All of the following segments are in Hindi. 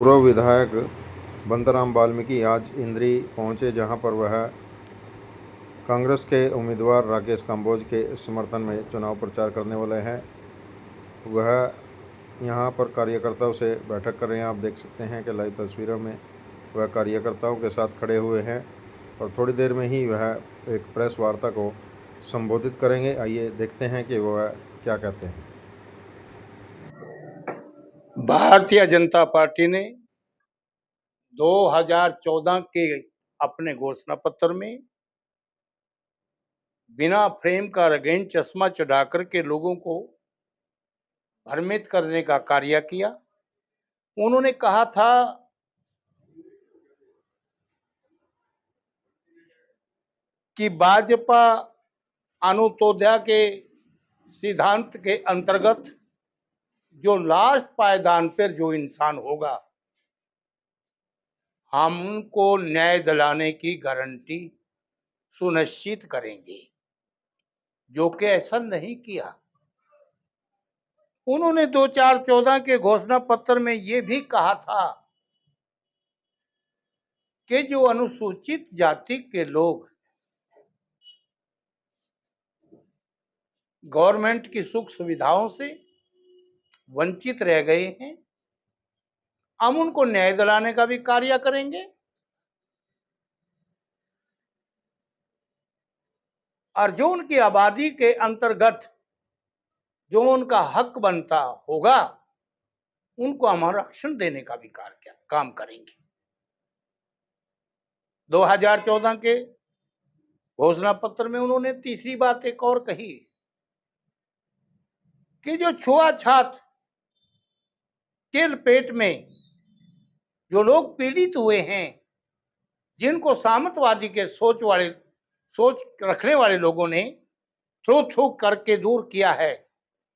पूर्व विधायक बंताराम वाल्मीकि आज इंद्री पहुंचे, जहां पर वह कांग्रेस के उम्मीदवार राकेश काम्बोज के समर्थन में चुनाव प्रचार करने वाले हैं। वह यहां पर कार्यकर्ताओं से बैठक कर रहे हैं। आप देख सकते हैं कि लाइव तस्वीरों में वह कार्यकर्ताओं के साथ खड़े हुए हैं और थोड़ी देर में ही वह एक प्रेस वार्ता को संबोधित करेंगे। आइए देखते हैं कि वह क्या कहते हैं। भारतीय जनता पार्टी ने 2014 के अपने घोषणा पत्र में बिना फ्रेम का रंगीन चश्मा चढ़ाकर के लोगों को भ्रमित करने का कार्य किया। उन्होंने कहा था कि भाजपा अनुतोदया के सिद्धांत के अंतर्गत जो लास्ट पायदान पर जो इंसान होगा, हम उनको न्याय दिलाने की गारंटी सुनिश्चित करेंगे, जो कि ऐसा नहीं किया। उन्होंने 2014 के घोषणा पत्र में ये भी कहा था कि जो अनुसूचित जाति के लोग गवर्नमेंट की सुख सुविधाओं से वंचित रह गए हैं, हम उनको न्याय दिलाने का भी कार्य करेंगे और जो उनकी आबादी के अंतर्गत जो उनका हक बनता होगा, उनको हम आरक्षण देने का भी काम करेंगे। 2014 के घोषणा पत्र में उन्होंने तीसरी बात एक और कही कि जो छुआछूत के लपेट में जो लोग पीड़ित हुए हैं, जिनको सामंतवादी के सोच रखने वाले लोगों ने थ्रू करके दूर किया है,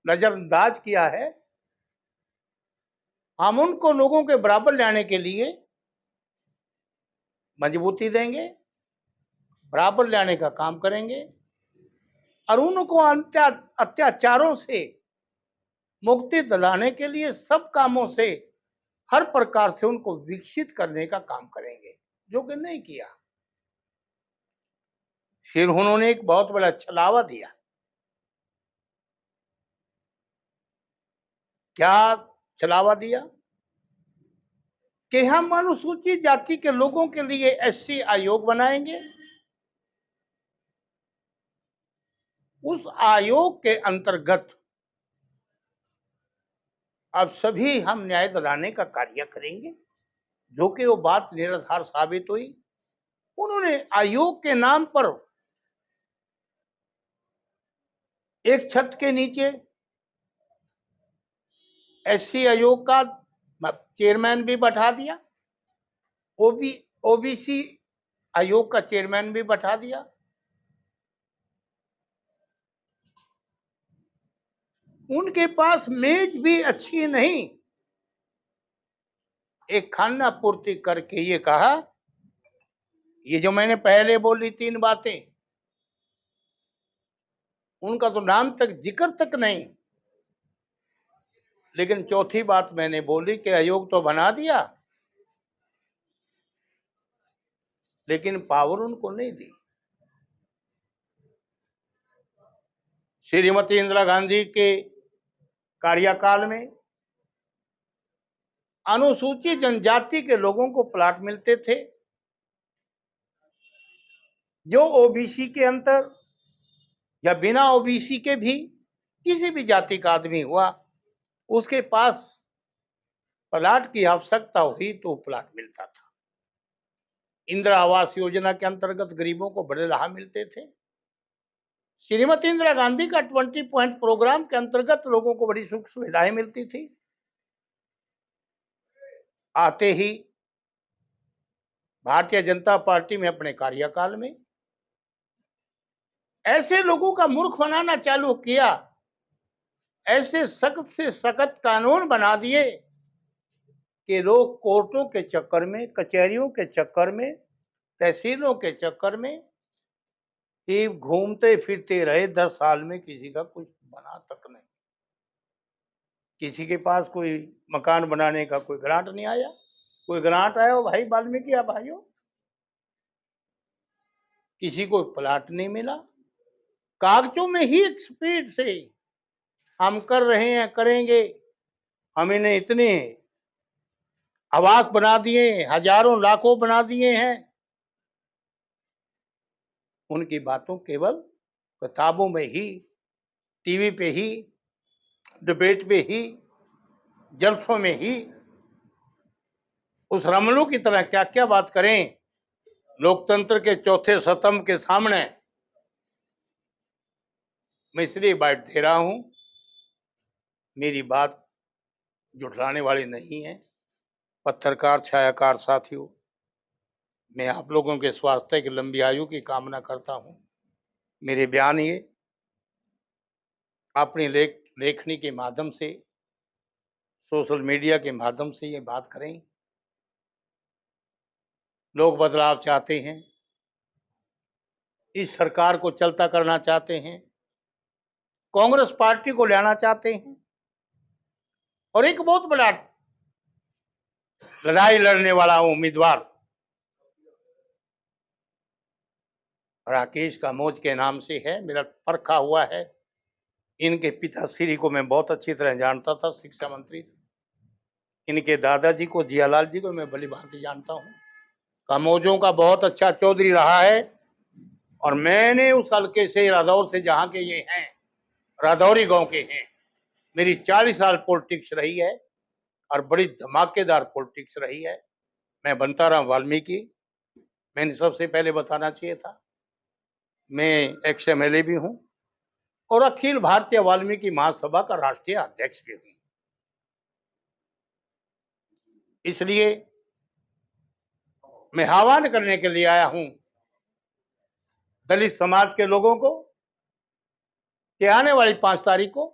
नजरअंदाज किया है, हम उनको लोगों के बराबर लाने के लिए मजबूती देंगे, बराबर लाने का काम करेंगे और उनको अत्याचारों से मुक्ति दिलाने के लिए सब कामों से हर प्रकार से उनको विकसित करने का काम करेंगे, जो कि नहीं किया। फिर उन्होंने एक बहुत बड़ा छलावा दिया। क्या छलावा दिया कि हम अनुसूचित जाति के लोगों के लिए एससी आयोग बनाएंगे। उस आयोग के अंतर्गत अब सभी हम न्याय दिलाने का कार्य करेंगे, जो कि वो बात निराधार साबित हुई। उन्होंने आयोग के नाम पर एक छत के नीचे एससी आयोग का चेयरमैन भी बैठा दिया, ओबीसी आयोग का चेयरमैन भी बैठा दिया। उनके पास मेज भी अच्छी नहीं, एक खाना पूर्ति करके ये कहा, ये जो मैंने पहले बोली तीन बातें, उनका तो नाम तक जिक्र तक नहीं, लेकिन चौथी बात मैंने बोली कि आयोग तो बना दिया, लेकिन पावर उनको नहीं दी। श्रीमती इंदिरा गांधी के कार्यकाल में अनुसूचित जनजाति के लोगों को प्लाट मिलते थे, जो ओबीसी के अंतर या बिना ओबीसी के भी किसी भी जाति का आदमी हुआ, उसके पास प्लाट की आवश्यकता हुई तो प्लाट मिलता था। इंदिरा आवास योजना के अंतर्गत गरीबों को बड़े लाभ मिलते थे। श्रीमती इंदिरा गांधी का 20 पॉइंट प्रोग्राम के अंतर्गत लोगों को बड़ी सुख सुविधाएं मिलती थी। आते ही भारतीय जनता पार्टी में अपने कार्यकाल में ऐसे लोगों का मूर्ख बनाना चालू किया, ऐसे सख्त से सख्त कानून बना दिए कि लोग कोर्टों के चक्कर में, कचहरियों के चक्कर में, तहसीलों के चक्कर में ही घूमते फिरते रहे। 10 साल में किसी का कुछ बना तक नहीं, किसी के पास कोई मकान बनाने का कोई ग्रांट नहीं आया। कोई ग्रांट आया हो भाई वाल्मीकि या भाइयों? किसी को प्लाट नहीं मिला। कागजों में ही एक स्पीड से हम कर रहे हैं, करेंगे, हम इन्हें इतने आवास बना दिए, हजारों लाखों बना दिए हैं। उनकी बातों केवल किताबों में ही, टीवी पे ही, डिबेट पे ही, जलसों में ही उस रमलू की तरह क्या क्या बात करें। लोकतंत्र के चौथे स्तंभ के सामने मैं इसलिए बाइट दे रहा हूं, मेरी बात जुटलाने वाली नहीं है। पत्रकार छायाकार साथियों, मैं आप लोगों के स्वास्थ्य की लंबी आयु की कामना करता हूं। मेरे बयान ये अपनी लेखनी के माध्यम से, सोशल मीडिया के माध्यम से ये बात करें। लोग बदलाव चाहते हैं, इस सरकार को चलता करना चाहते हैं, कांग्रेस पार्टी को लाना चाहते हैं और एक बहुत बड़ा लड़ाई लड़ने वाला उम्मीदवार राकेश कांबोज के नाम से है। मेरा परखा हुआ है। इनके पिताश्री को मैं बहुत अच्छी तरह जानता था, शिक्षा मंत्री। इनके दादाजी को, जियालाल जी को मैं भली भांति जानता हूँ। कांबोजों का बहुत अच्छा चौधरी रहा है और मैंने उस हल्के से, रादौर से, जहाँ के ये हैं, रादौरी गांव के हैं, मेरी 40 साल पॉलिटिक्स रही है और बड़ी धमाकेदार पॉलिटिक्स रही है। मैं बंताराम वाल्मीकि, मैंने सबसे पहले बताना चाहिए था, मैं एक्स MLA भी हूं और अखिल भारतीय वाल्मीकि महासभा का राष्ट्रीय अध्यक्ष भी हूं। इसलिए मैं आह्वान करने के लिए आया हूं दलित समाज के लोगों को कि आने वाली 5 तारीख को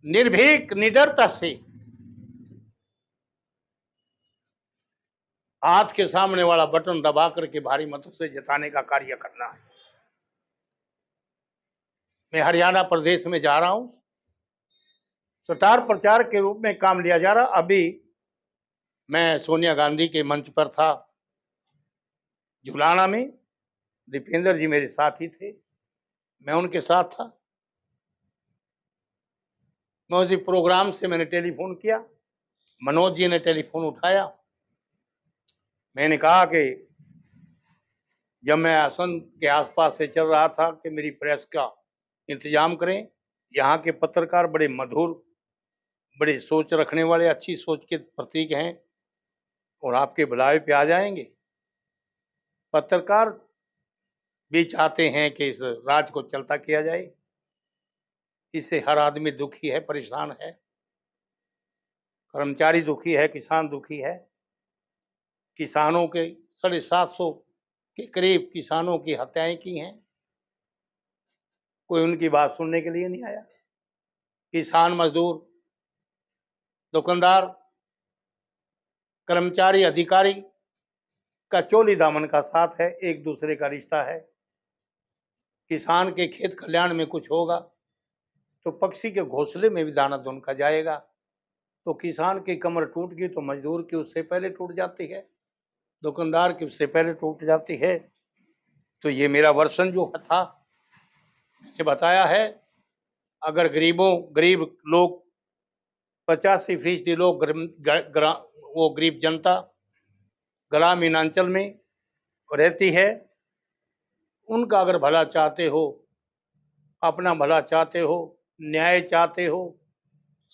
निर्भीक, निडरता से हाथ के सामने वाला बटन दबा करके भारी मतों से जिताने का कार्य करना है। मैं हरियाणा प्रदेश में जा रहा हूं, स्टार प्रचार के रूप में काम लिया जा रहा। अभी मैं सोनिया गांधी के मंच पर था जुलाना में, दीपेंद्र जी मेरे साथी थे, मैं उनके साथ था। मैं उसी प्रोग्राम से मैंने टेलीफोन किया, मनोज जी ने टेलीफोन उठाया। मैंने कहा कि जब मैं आसन के आसपास से चल रहा था कि मेरी प्रेस का इंतजाम करें। यहाँ के पत्रकार बड़े मधुर, बड़े सोच रखने वाले, अच्छी सोच के प्रतीक हैं और आपके बुलावे पे आ जाएंगे। पत्रकार भी चाहते हैं कि इस राज को चलता किया जाए। इससे हर आदमी दुखी है, परेशान है, कर्मचारी दुखी है, किसान दुखी है। किसानों के 750 के करीब किसानों की हत्याएं की हैं, कोई उनकी बात सुनने के लिए नहीं आया। किसान, मजदूर, दुकानदार, कर्मचारी, अधिकारी का चोली दामन का साथ है, एक दूसरे का रिश्ता है। किसान के खेत खलिहान में कुछ होगा तो पक्षी के घोंसले में भी दाना दुनका जाएगा। तो किसान की कमर टूट गई तो मजदूर की उससे पहले टूट जाती है, दुकानदार की उससे पहले टूट जाती है। तो ये मेरा वर्षन जो था, मैंने बताया है, अगर गरीब लोग 85% लोग वो गरीब जनता ग्रामीणांचल में रहती है, उनका अगर भला चाहते हो, अपना भला चाहते हो, न्याय चाहते हो,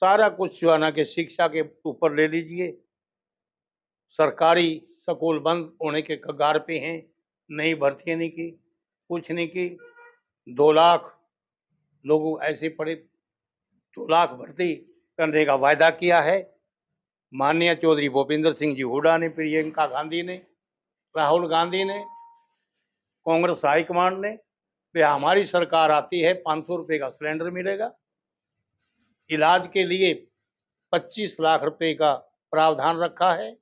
सारा कुछ जो है ना कि शिक्षा के ऊपर ले लीजिए। सरकारी स्कूल बंद होने के कगार पे हैं, नई भर्तियां नहीं की, कुछ नहीं की। 2 लाख लोग ऐसे पड़े, 2 लाख भर्ती करने का वायदा किया है माननीय चौधरी भूपेंद्र सिंह जी हुड्डा ने, प्रियंका गांधी ने, राहुल गांधी ने, कांग्रेस हाईकमांड ने। वे हमारी सरकार आती है 500 रुपये का सिलेंडर मिलेगा, इलाज के लिए 25 लाख रुपए का प्रावधान रखा है,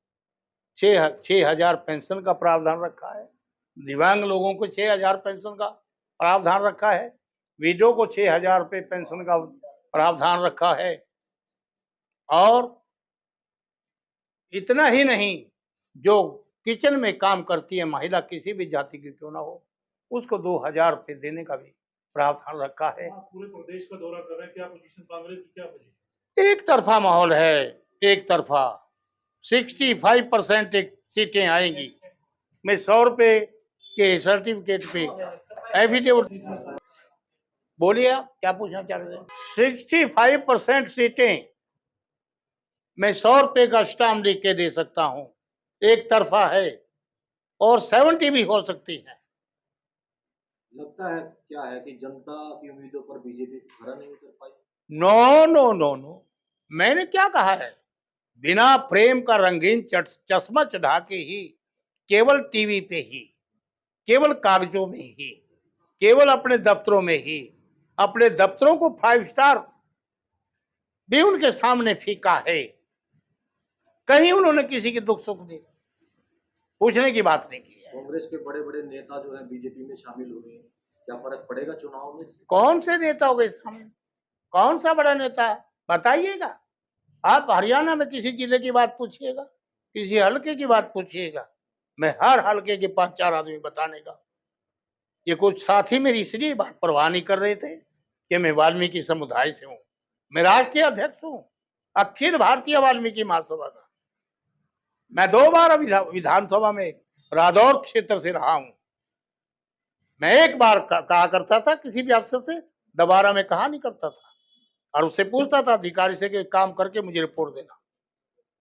6,000 पेंशन का प्रावधान रखा है, दिव्यांग लोगों को 6,000 पेंशन का प्रावधान रखा है, विडो को 6,000 रुपये पेंशन का प्रावधान रखा है और इतना ही नहीं, जो किचन में काम करती है महिला किसी भी जाति की क्यों ना हो, उसको 2000 रुपये देने का भी प्रावधान रखा है। आप पूरे प्रदेश का दौरा कर रहे हैं, क्या पोजीशन कांग्रेस की, क्या पोजीशन? एक तरफा माहौल है, एक तरफा 65% सीटें आएंगी। मैं 100 रुपये के सर्टिफिकेट पे एफिडेविट, बोलिए आप क्या पूछना चाह रहे थे? 65% सीटें मैं 100 रुपये का स्टाम्प लिख के दे सकता हूं, एक तरफा है, और 70 भी हो सकती है। लगता है क्या है कि जनता की उम्मीदों पर बीजेपी खरा नहीं उतर पाई? नो नो नो नो, मैंने क्या कहा है? बिना प्रेम का रंगीन चश्मा चढ़ा के ही, केवल टीवी पे ही, केवल कागजों में ही, केवल अपने दफ्तरों में ही, अपने दफ्तरों को 5 स्टार भी उनके सामने फीका है। कहीं उन्होंने किसी की दुख सुख नहीं पूछने की बात नहीं की है। कांग्रेस के बड़े बड़े नेता जो है बीजेपी में शामिल हुए हैं, क्या फर्क पड़ेगा चुनाव में? कौन से नेता हो गए सामने? कौन सा बड़ा नेता है बताइएगा। आप हरियाणा में किसी जिले की बात पूछिएगा, किसी हल्के की बात पूछिएगा, मैं हर हल्के के 5-4 आदमी बताने का। ये कुछ साथी मेरी इसलिए बात परवाह नहीं कर रहे थे कि मैं वाल्मीकि समुदाय से हूँ, मैं राष्ट्रीय अध्यक्ष हूँ अखिल भारतीय वाल्मीकि महासभा का। मैं 2 बार विधानसभा में रादौर क्षेत्र से रहा हूं। मैं एक बार कहा करता था किसी भी अफसर से, दोबारा मैं कहा नहीं करता था, और उससे पूछता था अधिकारी से कि काम करके मुझे रिपोर्ट देना,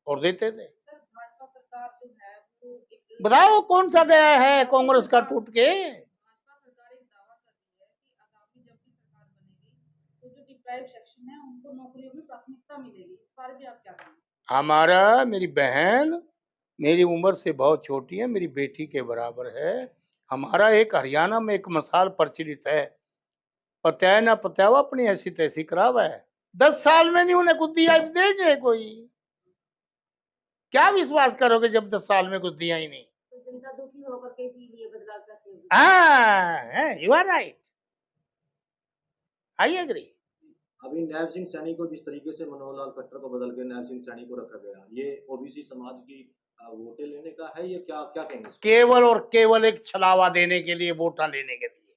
और देते थे। सर, भाजपा सरकार जो है वो एक बताओ कौन सा गया है कांग्रेस का टूट के? भाजपा सरकार एक दावा कर रही है कि आगामी जब भी सरकार बनेगी तो जो डिप्राइव्ड सेक्शन है उनको नौकरियों में प्राथमिकता मिलेगी। इस पर भी आप क्या कहेंगे? हमारा, मेरी बहन मेरी उम्र से बहुत छोटी है, मेरी बेटी के बराबर है। हमारा एक हरियाणा में एक मसाल प्रचलित है, पत्या ना पत्यावा अपनी ऐसी तैसी करावा है। 10 साल में नहीं उन्हें कुछ दिया देंगे कोई? क्या विश्वास करोगे जब 10 साल में कुछ दिया ही नहीं? तो जनता दुखी होकर के इसीलिए बदलाव चाहती है। हाँ, you are right, I agree. अभी नैब सिंह सैनी को जिस तरीके से मनोहर लाल खट्टर को बदल के नैब सिंह सैनी को रखा गया, ये ओबीसी समाज की वोटें लेने का है, ये क्या क्या कहेंगे? केवल और केवल एक छलावा देने के लिए, वोटा लेने के लिए,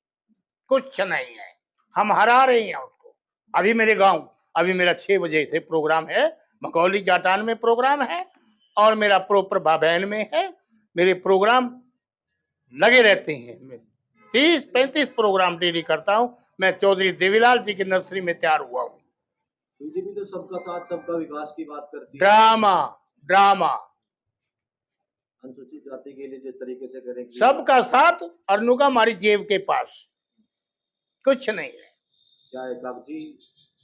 कुछ नहीं है। हम हरा रहे हैं उसको। अभी मेरे गांव, अभी मेरा 6 बजे से प्रोग्राम है, मकौली जाटान में प्रोग्राम है, और मेरा प्रोपर बाबैन में है। मेरे प्रोग्राम लगे रहते हैं, 30-35 प्रोग्राम डेली करता हूं। मैं चौधरी देवीलाल जी की नर्सरी में तैयार हुआ हूँ। बीजेपी तो सबका साथ सबका विकास की बात करती है, ड्रामा ड्रामा, अनुसूचित जाति के लिए जिस तरीके से करेगी सबका साथ और नुका हमारी जेब के पास, कुछ नहीं है। क्या है? कागजी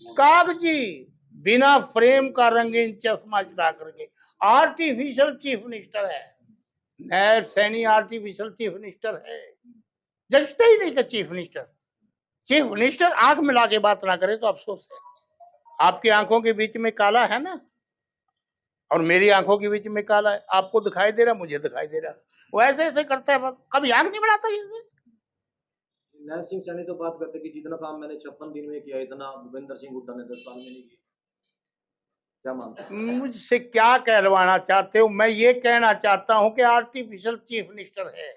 कागजी, बिना फ्रेम का रंगीन चश्मा चढ़ा करके आर्टिफिशियल चीफ मिनिस्टर है। नैब सैनी आर्टिफिशियल चीफ मिनिस्टर है, जचता ही नहीं था चीफ मिनिस्टर। चीफ मिनिस्टर आंख मिला के बात ना करे तो अफसोस है। आपकी आंखों के बीच में काला है ना, और मेरी आंखों के बीच में काला है। आपको दिखाई दे रहा, मुझे दिखाई दे रहा, वो ऐसे ऐसे करता है, कभी आंख नहीं बढ़ाता इसे। नैब सिंह सैनी तो बात करते कि जितना काम मैंने 56 दिन में किया, इतना भूपेंद्र सिंह हुड्डा ने 10 साल में नहीं किया। क्या मानते हैं? मुझसे क्या कहलवाना चाहते हो? मैं ये कहना चाहता हूं कि आर्टिफिशियल चीफ मिनिस्टर है,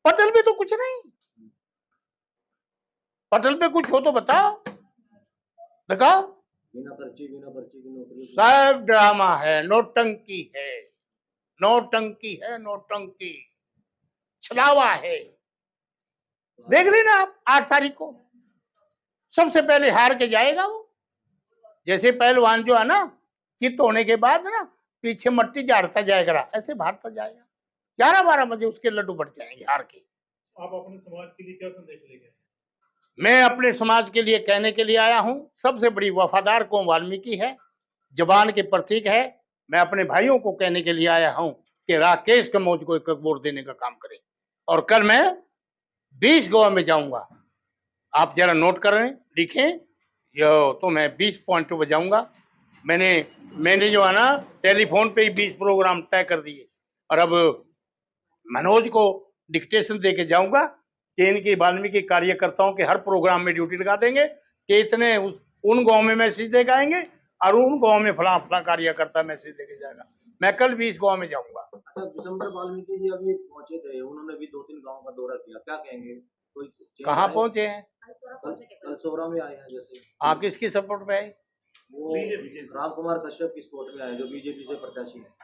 पटल पे तो कुछ नहीं। पटल पे कुछ हो तो बताओ, दिखाओ। बिना पर्ची की नौकरी, सब ड्रामा है, नौटंकी है, नौटंकी है, नौटंकी, छलावा है। देख लेना आप 8 तारीख को, सबसे पहले हार के जाएगा वो। जैसे पहलवान जो है ना, चित्त होने के बाद ना पीछे मट्टी झाड़ता जाएगा, ऐसे भागता जाएगा। 11-12 बजे उसके लड्डू बढ़ जाएंगे हार के। आप अपने समाज के लिए क्या संदेश लेके? मैं अपने समाज के लिए कहने के लिए आया हूं, सबसे बड़ी वफादार कौम वाल्मीकि है, जबान के प्रतीक है। मैं अपने भाइयों को कहने के लिए आया हूं कि राकेश कम्बोज को एक वोट देने का काम करें। और कल मैं 20 गांव में जाऊंगा, आप जरा नोट करें, लिखें, तो मैं 20 पॉइंट बजाऊंगा। मैंने जो है ना टेलीफोन पे ही 20 प्रोग्राम तय कर दिए, और अब मनोज को डिक्टेशन दे के जाऊंगा कि इनकी वाल्मीकि कार्यकर्ताओं के हर प्रोग्राम में ड्यूटी लगा देंगे कि इतने उन गांव में मैसेज दे के आएंगे, और उन गांव में फला कार्यकर्ता मैसेज देके जाएगा। मैं कल भी इस गांव में जाऊंगा। अच्छा, दिसंबर वाल्मीकि जी अभी पहुंचे थे, उन्होंने भी 2-3 गांव का दौरा किया, क्या कहेंगे? कोई चेंज कहाँ आए? पहुंचे हैं? कल सोरा में आए हैं जैसे, हाँ, किसकी सपोर्ट में है? वो राम कुमार कश्यप की सपोर्ट में आए जो बीजेपी से प्रत्याशी हैं।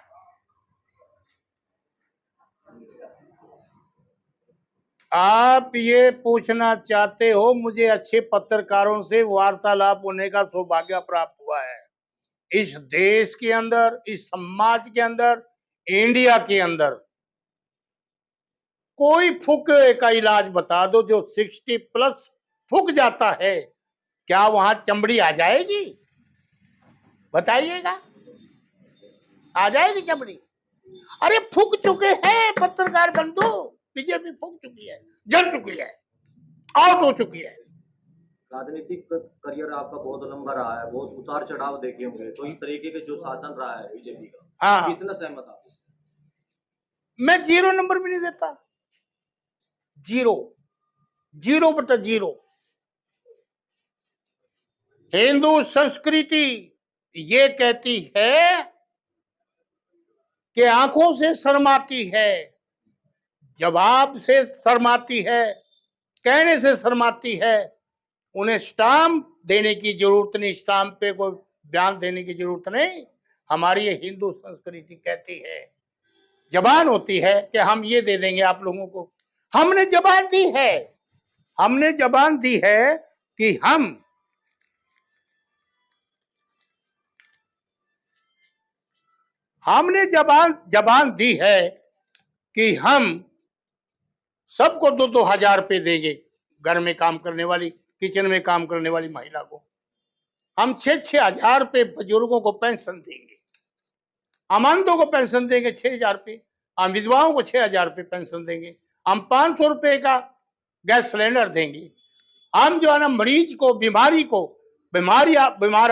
आप ये पूछना चाहते हो, मुझे अच्छे पत्रकारों से वार्तालाप होने का सौभाग्य प्राप्त हुआ है। इस देश के अंदर, इस समाज के अंदर, इंडिया के अंदर कोई फुके का इलाज बता दो जो 60+ फूक जाता है, क्या वहां चमड़ी आ जाएगी? बताइएगा, आ जाएगी चमड़ी? अरे फूक चुके हैं पत्रकार बंधु, बीजेपी फूक चुकी है, जल चुकी है, आउट हो चुकी है। राजनीतिक करियर आपका बहुत लंबा रहा है, बहुत उतार चढ़ाव देखे होंगे, तो इस तरीके के जो शासन रहा है बीजेपी का, हाँ, कितना सहमत आप इससे? मैं 0 नंबर भी नहीं देता। 0, 0/0। हिंदू संस्कृति ये कहती है कि आंखों से शर्माती है, जवाब से शर्माती है, कहने से शर्माती है। उन्हें स्टाम्प देने की जरूरत नहीं, स्टाम्प पे कोई बयान देने की जरूरत नहीं। हमारी ये हिंदू संस्कृति कहती है, जबान होती है कि हम ये दे देंगे आप लोगों को। हमने जबान दी है, हमने जबान दी है कि हमने जबान दी है कि हम सबको 2-2 हजार रुपये देंगे। घर में काम करने वाली, किचन में काम करने वाली महिला को हम 6-6 हजार रुपये, बुजुर्गों को पेंशन देंगे, अमानतों को पेंशन देंगे 6,000 रुपये, हम विधवाओं को 6,000 रुपये पेंशन देंगे, हम 500 रुपये का गैस सिलेंडर देंगे, हम जो है ना मरीज को, बीमार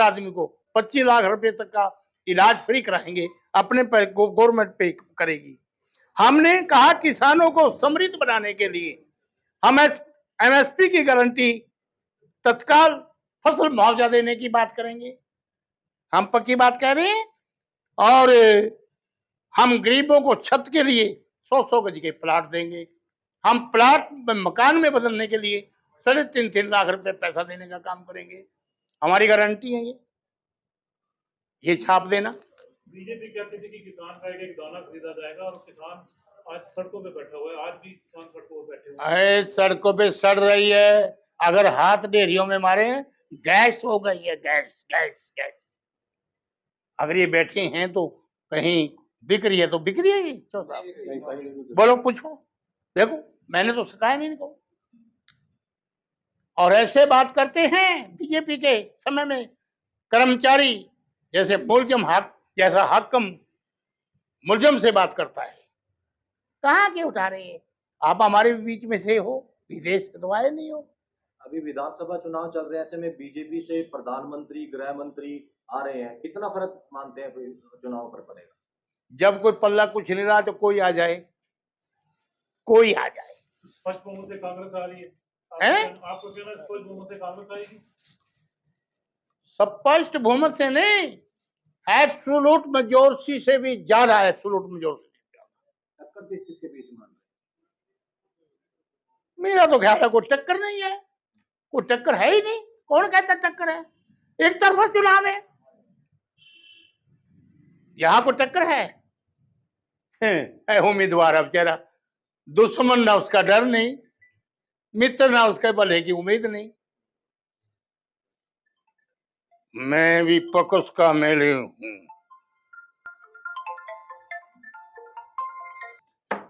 आदमी को 25 लाख रुपए तक का इलाज फ्री कराएंगे, अपने पर गवर्नमेंट पे करेगी। हमने कहा किसानों को समृद्ध बनाने के लिए हम MSP की गारंटी, तत्काल फसल मुआवजा देने की बात करेंगे, हम पक्की बात कह रहे हैं। और हम गरीबों को छत के लिए 100-100 गज के प्लाट देंगे, हम प्लाट मकान में बदलने के लिए 3.5 लाख रुपए पैसा देने का काम करेंगे। हमारी गारंटी है ये छाप देना। बीजेपी कहती थी कि किसान का एक दाना खरीदा जाएगा और किसान आज सड़कों पे बैठा हुआ है, आज भी किसान सड़कों पे बैठे हुए हैं। अरे सड़कों पे सड़ रही है, अगर हाथ डेरियों में मारे गैस हो गई है, गैस गैस गैस। अगर ये बैठे हैं तो कहीं बिक रही है, तो बिक रही है ये। बोलो, पूछो, देखो, मैंने तो सिखाया नहीं इनको। और ऐसे बात करते हैं बीजेपी के समय में कर्मचारी जैसे मुलजम हक, जैसा हकम मुलजम से बात करता है। कहाँ के उठा रहे हैं आप? हमारे बीच में से हो, विदेश से तो आए नहीं हो। अभी विधानसभा चुनाव चल रहे हैं, ऐसे में बीजेपी से प्रधानमंत्री, गृह मंत्री आ रहे हैं, कितना फर्क मानते हैं चुनाव पर पड़ेगा? जब कोई पल्ला कुछ नहीं रहा तो कोई आ जाए, कोई आ जाए। स्पष्ट बहुमत से कांग्रेस आ रही है, आपको कहना है स्पष्ट बहुमत से कांग्रेस आएगी? स्पष्ट बहुमत से नहीं, एब्सोल्यूट मेजॉरिटी से भी ज्यादा, एब्सोल्यूट मेजॉरिटी। टक्कर किसके बीच मान रहे? मेरा तो ख्याल है कोई टक्कर नहीं है, कोई टक्कर है ही नहीं। कौन कहता टक्कर है? एक तरफा चुनाव है, यहां को टक्कर है उम्मीदवार अब बेचारा, दुश्मन ना उसका डर नहीं, मित्र ना उसके भले की उम्मीद नहीं। मैं भी पकस का मेले हूं।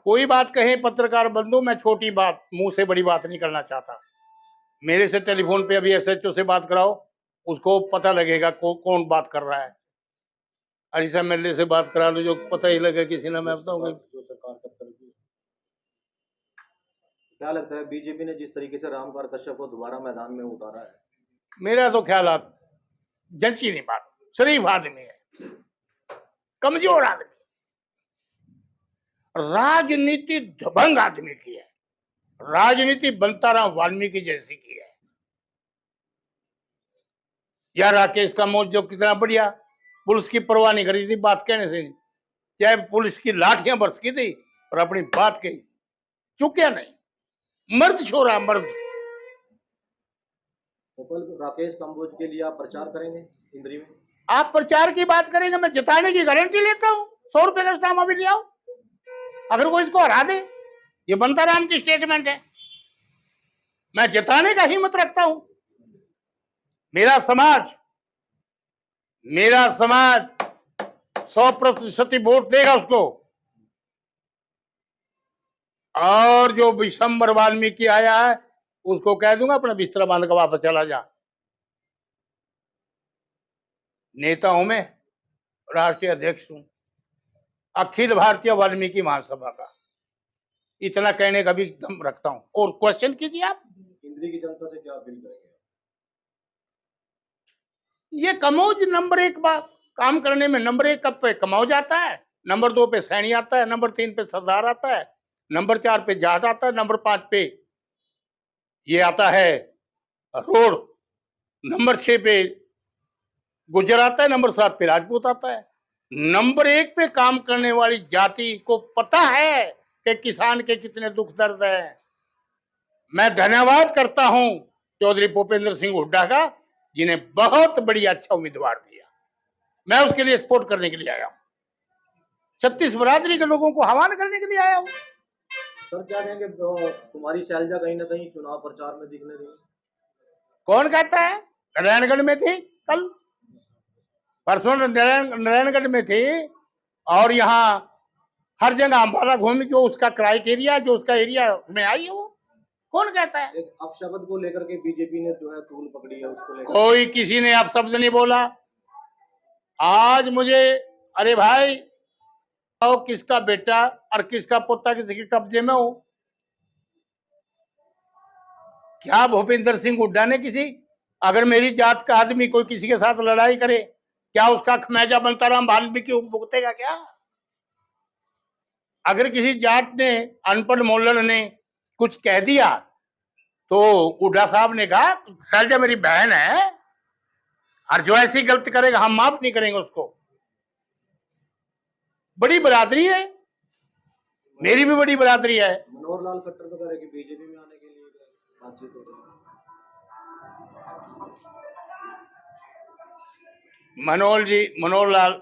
कोई बात कहे पत्रकार बंधु, मैं छोटी बात, मुंह से बड़ी बात नहीं करना चाहता। मेरे से टेलीफोन पे अभी SHO से बात कराओ, उसको पता लगेगा कौन बात कर रहा है। अरिसा MLA से बात करा लो, जो पता ही लगे किसी ने। मैं बताऊंगा जो सरकार का तरफ क्या लगता है बीजेपी ने जिस तरीके से राम कुमार कश्यप को दोबारा मैदान में उतारा है? मेरा तो ख्याल आप जंची नहीं बात, शरीफ आदमी है, कमजोर आदमी, राजनीति दबंग आदमी की है, राजनीति बंताराम वाल्मीकि जैसी की है। या राकेश का मौत जो कितना बढ़िया, पुलिस की परवाह नहीं करी थी, बात कहने से चाहे पुलिस की लाठियां बरसकी थी, और अपनी बात कही, चुक्या नहीं। मर्द छोरा मर्द। तो कल राकेश कंबोज के लिए आप प्रचार करेंगे इंद्री में? आप प्रचार की बात करेंगे, मैं जिताने की गारंटी लेता हूं। 100 रुपए का स्टाम्प अभी ले आओ, अगर कोई इसको हरा दे। ये बंताराम की स्टेटमेंट है, मैं जिताने का हिम्मत रखता हूं। मेरा समाज 100% वोट देगा उसको। और जो विशंबर वाल्मीकि आया है, उसको कह दूंगा अपना बिस्तरा बांध कर वापस चला जा। नेता हूं मैं, राष्ट्रीय अध्यक्ष हूं अखिल भारतीय वाल्मीकि महासभा का, इतना कहने का भी दम रखता हूं। और क्वेश्चन कीजिए आप। इंद्री की जनता से क्या अपील करेंगे? ये कमौज नंबर 1 बात काम करने में, नंबर 1 पे कमौज आता है, नंबर 2 पे सैनी आता है, नंबर 3 पे सरदार आता है, नंबर 4 पे जाट आता है, नंबर 5 पे ये आता है रोड, नंबर 6 पे गुज्जर आता है, नंबर 7 पे राजपूत आता है। नंबर 1 पे काम करने वाली जाति को पता है कि किसान के कितने दुख दर्द है। मैं धन्यवाद करता हूं चौधरी भूपेंद्र सिंह हुड्डा का, जिन्हें बहुत बढ़िया अच्छा उम्मीदवार दिया। मैं उसके लिए सपोर्ट करने के लिए आया हूं, 36 बरादरी के लोगों को आह्वान करने के लिए आया हूं। सर क्या कहेंगे, कुमारी शैलजा कहीं ना कहीं चुनाव प्रचार में दिखने रही? कौन कहता है? नारायणगढ़ में थी, कल परसों नारायणगढ़ में थी, और यहाँ हर जगह अम्बाला घूमी, जो उसका क्राइटेरिया, जो उसका एरिया में आई है, वो कौन कहता है? एक अपशब्द को लेकर के बीजेपी ने जो है तूल पकड़ी है, उसको लेकर कोई किसी ने अपशब्द नहीं बोला। आज मुझे, अरे भाई, और किसका बेटा और किसका पोता किसी के कब्जे में हो? क्या भूपेंद्र सिंह हुड्डा ने अगर मेरी जात का आदमी कोई किसी के साथ लड़ाई करे, क्या उसका खमेजा बंताराम वाल्मीकि भुगतेगा क्या? अगर किसी जाट ने, अनपढ़ मोल्लर ने कुछ कह दिया, तो हुड्डा साहब ने कहा शैलजा मेरी बहन है, और जो ऐसी गलती करेगा हम माफ नहीं करेंगे उसको। बड़ी बरादरी है, मेरी भी बड़ी बरादरी है। मनोहर लाल खट्टर तो कह रहे कि बीजेपी में आने के लिए बातचीत हो रही है। मनोहर लाल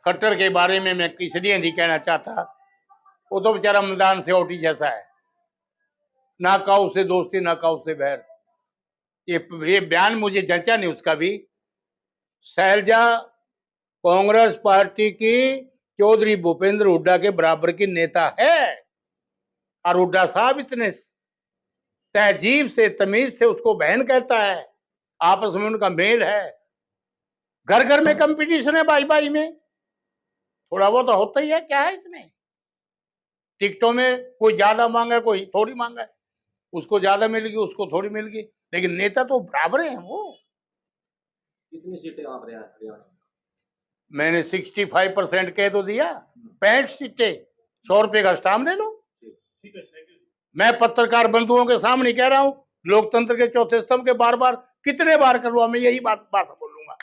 खट्टर के बारे में मैं इसलिए नहीं कहना चाहता, वो तो बेचारा मैदान से ओटी जैसा है, ना काऊ से दोस्ती ना काऊ से बैर। ये बयान मुझे जंचा नहीं उसका भी। शैलजा कांग्रेस पार्टी की चौधरी भूपेंद्र हुड्डा के बराबर की नेता है, और हुड्डा साहब इतने तहजीब से, तमीज से उसको बहन कहता है। आपस में उनका मेल है, घर घर में कंपटीशन है, भाई भाई में थोड़ा बहुत तो होता ही है। क्या है इसमें? टिकटों में कोई ज्यादा मांगा, कोई थोड़ी मांगा, उसको ज्यादा मिल गई, उसको थोड़ी मिल गई, लेकिन नेता तो बराबर है। वो कितनी सीटें आप रहे हैं? मैंने 65% कह तो दिया, 65 सीटें, 100 रुपए का स्टाम्प ले लो। ठीक है, थैंक यू। मैं पत्रकार बंधुओं के सामने कह रहा हूं, लोकतंत्र के चौथे स्तंभ के बार बार कितने बार करूंगा, मैं यही बात बोलूंगा।